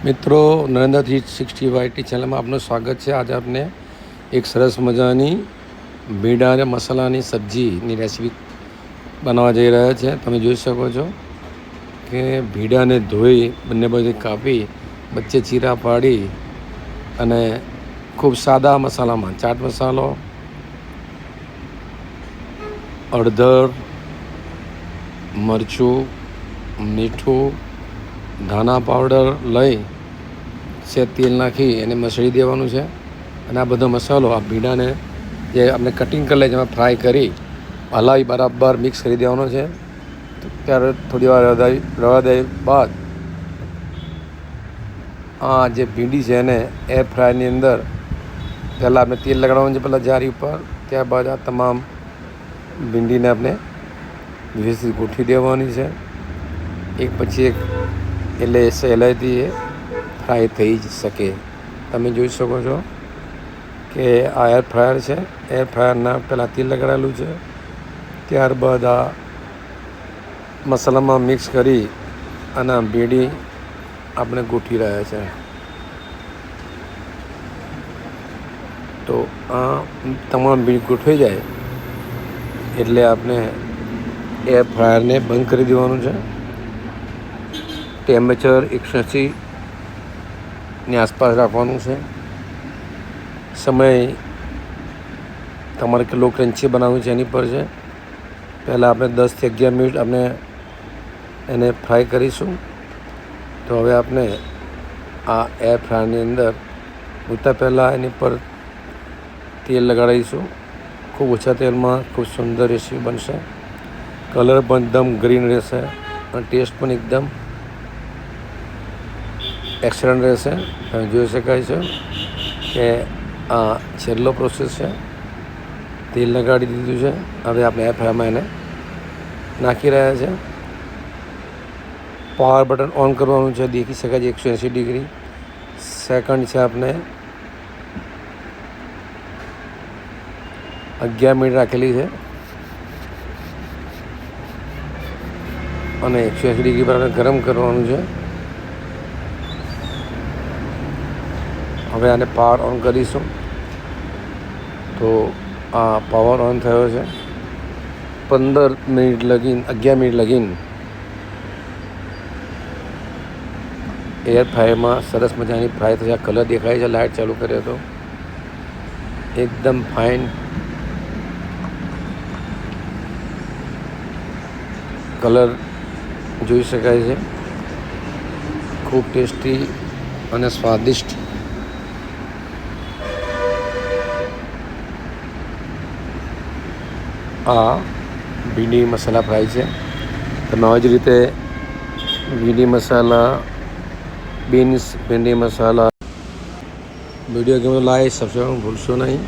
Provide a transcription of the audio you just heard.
મિત્રો, નરેન્દ્ર 365 ચેનલમાં આપનું સ્વાગત છે। આજે આપને એક સરસ મજાની ભીંડા અને મસાલાની સબ્જીની રેસીપી બનાવવા જઈ રહ્યા છે। તમે જોઈ શકો છો કે ભીંડાને ધોઈ બંને બાજુ કાપી વચ્ચે ચીરા પાડી અને ખૂબ સાદા મસાલામાં ચાટ મસાલો, હળદર, મરચું, મીઠું, ધાણા પાવડર લઈ તેલ નાખી એને મસળી દેવાનું છે। અને આ બધો મસાલો આ ભીંડાને જે આપણે કટિંગ કરી લઈએ એમાં ફ્રાય કરી હલાવી બરાબર મિક્સ કરી દેવાનો છે। ત્યારે થોડી વાર રવા દે બાદ આ જે ભીંડી છે એને એર ફ્રાયરની અંદર પહેલાં આપણે તેલ લગાડવાનું છે પહેલાં જારી ઉપર, ત્યારબાદ આ તમામ ભીંડીને આપણે વ્યવસ્થિત ગોઠવી દેવાની છે એક પછી એક, એટલે સહેલાઈથી એ ફ્રાય થઈ જ શકે। તમે જોઈ શકો છો કે આ એર ફ્રાયર છે, એર ફ્રાયરના પહેલાં તેલ લગાડેલું છે, ત્યારબાદ આ મસાલામાં મિક્સ કરી અને ભીંડી આપણે ગોઠવી રહ્યા છે। તો આ તમામ ભીંડી ગોઠવાઈ જાય એટલે આપણે એર ફ્રાયરને બંધ કરી દેવાનું છે। ટેમ્પરેચર 180ની આસપાસ રાખવાનું છે। સમય તમારે કેટલો ક્રન્ચી બનાવવું છે એની પર છે। પહેલાં આપણે 10થી 11 મિનિટ આપણે એને ફ્રાય કરીશું। તો હવે આપણે આ એર ફ્રાયરની અંદર મૂકતા પહેલાં એની પર તેલ લગાડીશું। ખૂબ ઓછા તેલમાં ખૂબ સુંદર રેસીપી બનશે। કલર પણ એકદમ ગ્રીન રહેશે અને ટેસ્ટ પણ એકદમ એક્સલન્ટ રહેશે। તમે જોઈ શકાય છે કે આ છેલ્લો પ્રોસેસ છે। તેલ લગાડી દીધું છે, હવે આપણે એર ફ્રાયરમાં એને નાખી રહ્યા છે। પાવર બટન ઓન કરવાનું છે, દેખી શકાય છે 180 ડિગ્રી સેકન્ડ છે। આપણે 11 મિનિટ રાખેલી છે અને 180 ડિગ્રી પર આપણે ગરમ કરવાનું છે। હવે આને પાવર ઓન કરીશું તો આ પાવર ઓન થયો છે। 15 મિનિટ લગીન 11 મિનિટ લગીન એર ફ્રાયરમાં સરસ મજાની ફ્રાય થશે। આ કલર દેખાય છે, લાઇટ ચાલુ કર્યો તો એકદમ ફાઇન કલર જોઈ શકાય છે। ખૂબ ટેસ્ટી અને સ્વાદિષ્ટ આ ભીંડી મસાલા ફ્રાય છે। તમે આવી જ રીતે ભીંડી મસાલા, બીન્સ ભીંડી મસાલા વિડીયો ગમે લાઈક સબસ્ક્રાઈબ ભૂલશો નહીં।